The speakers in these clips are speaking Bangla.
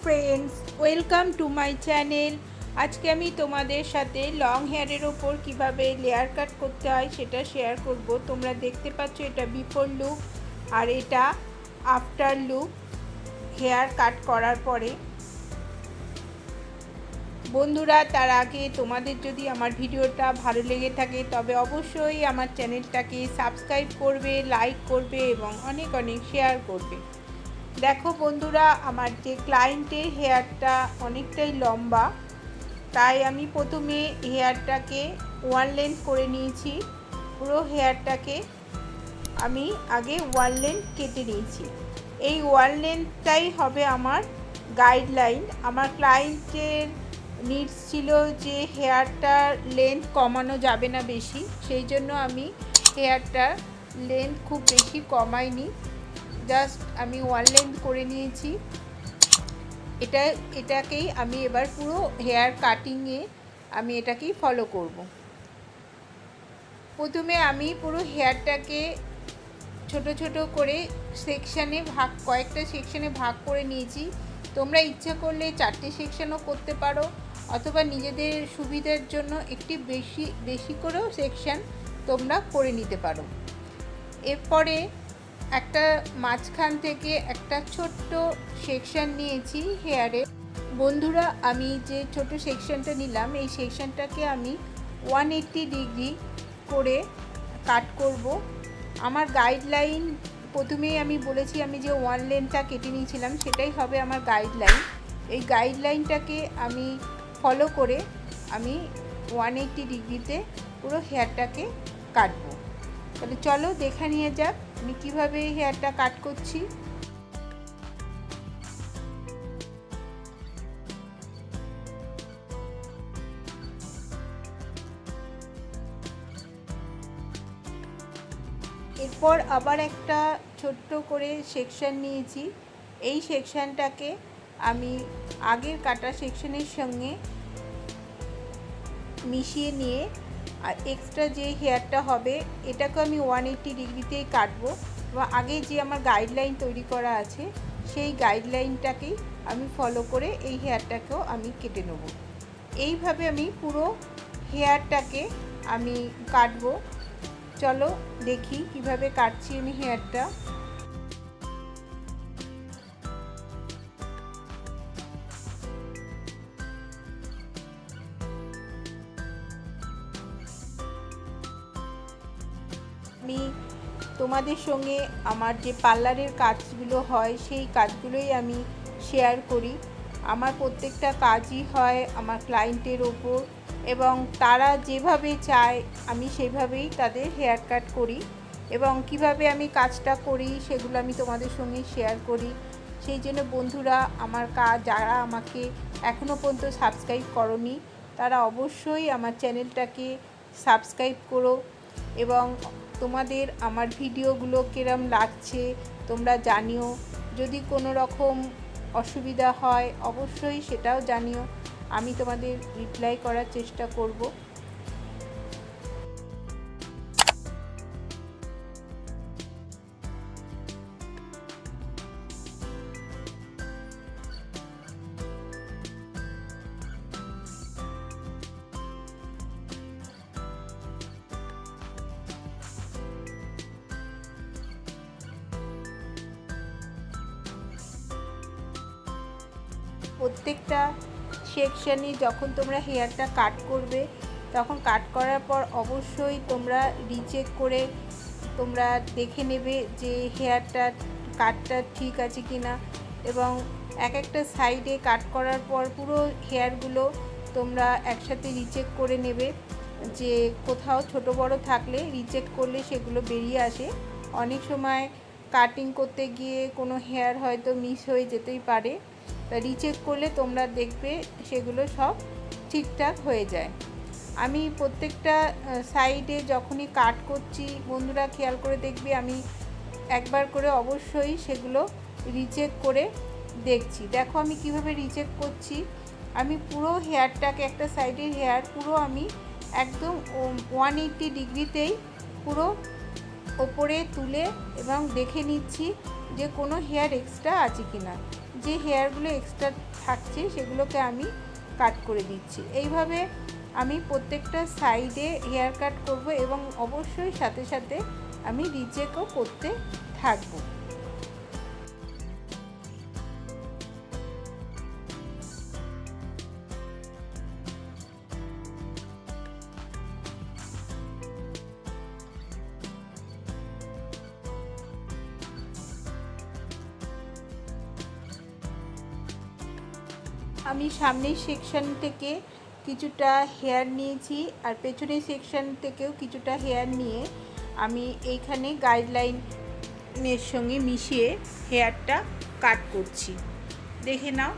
Friends, welcome to my channel. আজকে আমি তোমাদের সাথে লং হেয়ারের ওপর কিভাবে লেয়ার কাট করতে হয় সেটা শেয়ার করব। তোমরা দেখতে পাচ্ছ এটা বিফোর লুক আর এটা আফটার লুক হেয়ার কাট করার পরে। বন্ধুরা, তার আগে তোমাদের যদি আমার ভিডিওটা ভালো লেগে থাকে তবে অবশ্যই আমার চ্যানেলটাকে সাবস্ক্রাইব করবে, লাইক করবে এবং অনেক অনেক শেয়ার করবে। দেখো বন্ধুরা, আমার যে ক্লায়েন্টের হেয়ারটা অনেকটাই লম্বা, তাই আমি প্রথমে হেয়ারটাকে ওয়ান লেন্থ করে নিয়েছি। পুরো হেয়ারটাকে আমি আগে ওয়ান লেন্থ কেটে নিয়েছি। এই ওয়ান লেন্থটাই হবে আমার গাইডলাইন। আমার ক্লায়েন্টের নিডস ছিল যে হেয়ারটার লেন্থ কমানো যাবে না বেশি, সেই জন্য আমি হেয়ারটার লেন্থ খুব বেশি কমাইনি, জাস্ট আমি ওয়ান লেন্থ করে নিয়েছি। এটাকেই আমি এবার পুরো হেয়ার কাটিংয়ে আমি এটাকেই ফলো করব। প্রথমে আমি পুরো হেয়ারটাকে ছোট ছোট করে কয়েকটা সেকশানে ভাগ করে নিয়েছি। তোমরা ইচ্ছা করলে 4টে সেকশানও করতে পারো, অথবা নিজেদের সুবিধার জন্য একটি বেশি করেও সেকশান তোমরা করে নিতে পারো। এরপরে একটা মাঝখান থেকে একটা ছোট্ট সেকশান নিয়েছি হেয়ারে। বন্ধুরা, আমি যে ছোট সেকশানটা নিলাম এই সেকশানটাকে আমি 180 ডিগ্রি করে কাট করব। আমার গাইডলাইন প্রথমেই আমি বলেছি, আমি যে ওয়ান লেন্থটা কেটে নিয়েছিলাম সেটাই হবে আমার গাইডলাইন। এই গাইডলাইনটাকে আমি ফলো করে আমি 180 ডিগ্রিতে পুরো হেয়ারটাকে কাটবো। তাহলে চলো দেখে নিয়ে যাক আমি কীভাবে হেয়ারটা কাট করছি। এরপর আবার একটা ছোট্ট করে সেকশান নিয়েছি। এই সেকশানটাকে আমি আগের কাটা সেকশানের সঙ্গে মিশিয়ে নিয়ে আর এক্সট্রা যে হেয়ারটা হবে এটাকে আমি 180 ডিগ্রিতেই কাটবো। বা আগে যে আমার গাইডলাইন তৈরি করা আছে সেই গাইডলাইনটাকেই আমি ফলো করে এই হেয়ারটাকেও আমি কেটে নেব। এইভাবে আমি পুরো হেয়ারটাকে আমি কাটবো। চলো দেখি কিভাবে কাটছি আমি হেয়ারটা। আমি তোমাদের সঙ্গে আমার যে পার্লারের কাজগুলো হয় সেই কাজগুলোই আমি শেয়ার করি। আমার প্রত্যেকটা কাজই হয় আমার ক্লায়েন্টের ওপর, এবং তারা যেভাবে চায় আমি সেভাবেই তাদের হেয়ার কাট করি, এবং কিভাবে আমি কাজটা করি সেগুলো আমি তোমাদের সঙ্গে শেয়ার করি। সেই জন্য বন্ধুরা, আমার কাজ যারা আমাকে এখনও পর্যন্ত সাবস্ক্রাইব করোনি তারা অবশ্যই আমার চ্যানেলটাকে সাবস্ক্রাইব করো, এবং তোমাদের আমার ভিডিওগুলো কিরম লাগছে তোমরা জানিও। যদি কোনো রকম অসুবিধা হয় অবশ্যই সেটাও জানিও, আমি তোমাদের রিপ্লাই করার চেষ্টা করব। প্রত্যেকটা সেকশানে যখন তোমরা হেয়ারটা কাট করবে তখন কাট করার পর অবশ্যই তোমরা রিচেক করে তোমরা দেখে নেবে যে হেয়ারটা কাটটা ঠিক আছে কি না, এবং একটা সাইডে কাট করার পর পুরো হেয়ারগুলো তোমরা একসাথে রিচেক করে নেবে, যে কোথাও ছোট বড় থাকলে রিচেক করলে সেগুলো বেরিয়ে আসে। অনেক সময় কাটিং করতে গিয়ে কোনো হেয়ার হয়তো মিস হয়ে যেতেই পারে, তা রিচেক করলে তোমরা দেখবে সেগুলো সব ঠিকঠাক হয়ে যায়। আমি প্রত্যেকটা সাইডে যখনই কাট করছি বন্ধুরা খেয়াল করে দেখবে আমি একবার করে অবশ্যই সেগুলো রিচেক করে দেখছি। দেখো আমি কিভাবে রিচেক করছি। আমি পুরো হেয়ারটাকে, একটা সাইডের হেয়ার পুরো আমি একদম 180 ডিগ্রিতেই পুরো ওপরে তুলে এবং দেখে নিচ্ছি যে কোনো হেয়ার এক্সট্রা আছে কি না। যে হেয়ারগুলো এক্সট্রা থাকছে সেগুলোকে আমি কাট করে দিচ্ছি। এইভাবে আমি প্রত্যেকটা সাইডে হেয়ার কাট করব এবং অবশ্যই সাথে সাথে আমি রিচেকও করতে থাকবো। আমি সামনের সেকশন থেকে কিছুটা হেয়ার নিয়েছি আর পেছনের সেকশন থেকেও কিছুটা হেয়ার নিয়ে আমি এইখানে গাইডলাইনের সঙ্গে মিশিয়ে হেয়ারটা কাট করছি। দেখে নাও,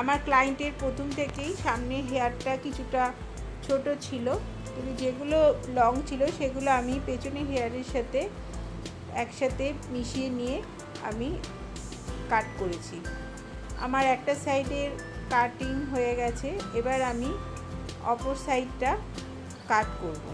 আমার ক্লায়েন্টের প্রথম থেকেই সামনে হেয়ারটা কিছুটা ছোট ছিল, কিন্তু যেগুলো লং ছিল সেগুলো আমি পেছনের হেয়ারের সাথে একসাথে মিশিয়ে নিয়ে আমি কাট করেছি। আমার একটা সাইডের কাটিং হয়ে গেছে, এবার আমি অপর সাইডটা কাট করব।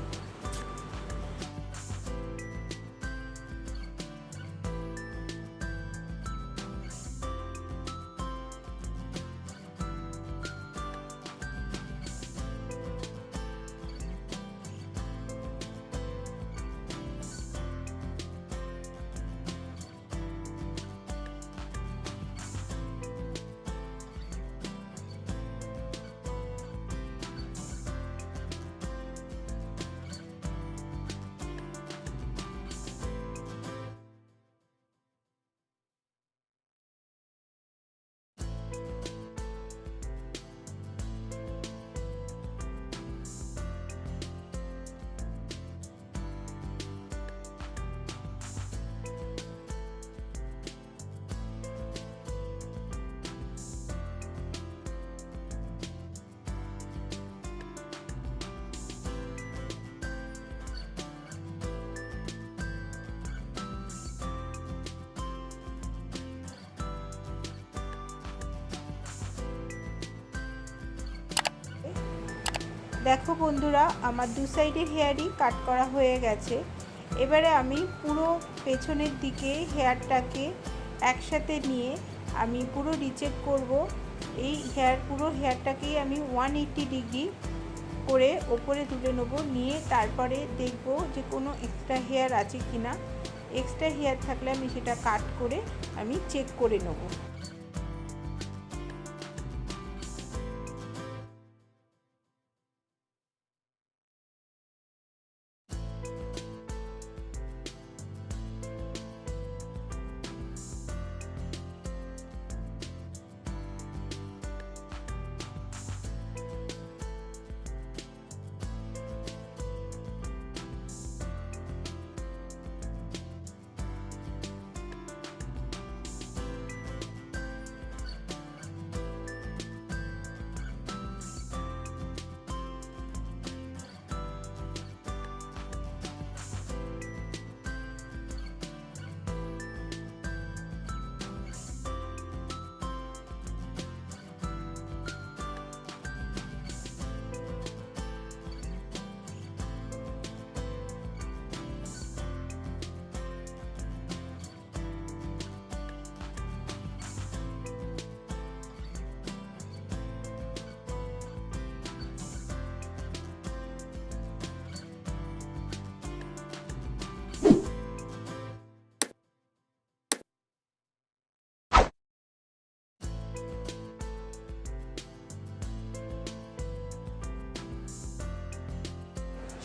দেখো বন্ধুরা, আমার দু সাইডের হেয়ারই কাট করা হয়ে গেছে। এবারে আমি পুরো পেছনের দিকে হেয়ারটাকে একসাথে নিয়ে আমি পুরো রিচেক করব। এই পুরো হেয়ারটাকেই আমি 180 ডিগ্রি করে ওপরে তুলে নেব, নিয়ে তারপরে দেখব যে কোনো এক্সট্রা হেয়ার আছে কি না। এক্সট্রা হেয়ার থাকলে আমি সেটা কাট করে আমি চেক করে নেব।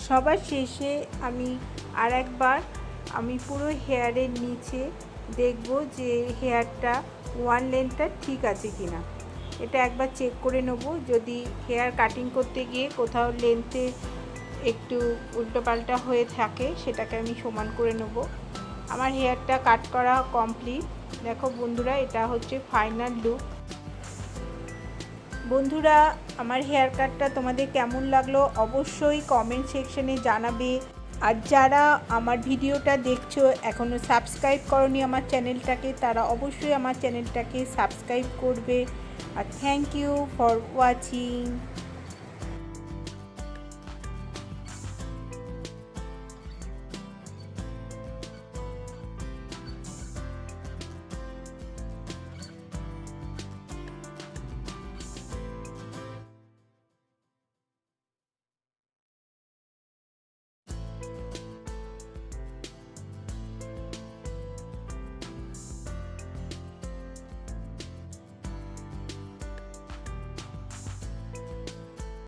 সবার শেষে আমি আরেকবার আমি পুরো হেয়ারের নিচে দেখব যে হেয়ারটা ওয়ান লেন্থটা ঠিক আছে কি না। এটা একবার চেক করে নেব। যদি হেয়ার কাটিং করতে গিয়ে কোথাও লেন্থে একটু উল্টোপাল্টা হয়ে থাকে সেটাকে আমি সমান করে নেব। আমার হেয়ারটা কাট করা কমপ্লিট। দেখো বন্ধুরা, এটা হচ্ছে ফাইনাল লুক। বন্ধুরা, আমার হেয়ার কাটটা তোমাদের কেমন লাগলো অবশ্যই কমেন্ট সেকশনে জানাবে। আর যারা আমার ভিডিওটা দেখছো এখনও সাবস্ক্রাইব করনি আমার চ্যানেলটাকে, তারা অবশ্যই আমার চ্যানেলটাকে সাবস্ক্রাইব করবে। আর থ্যাংক ইউ ফর ওয়াচিং।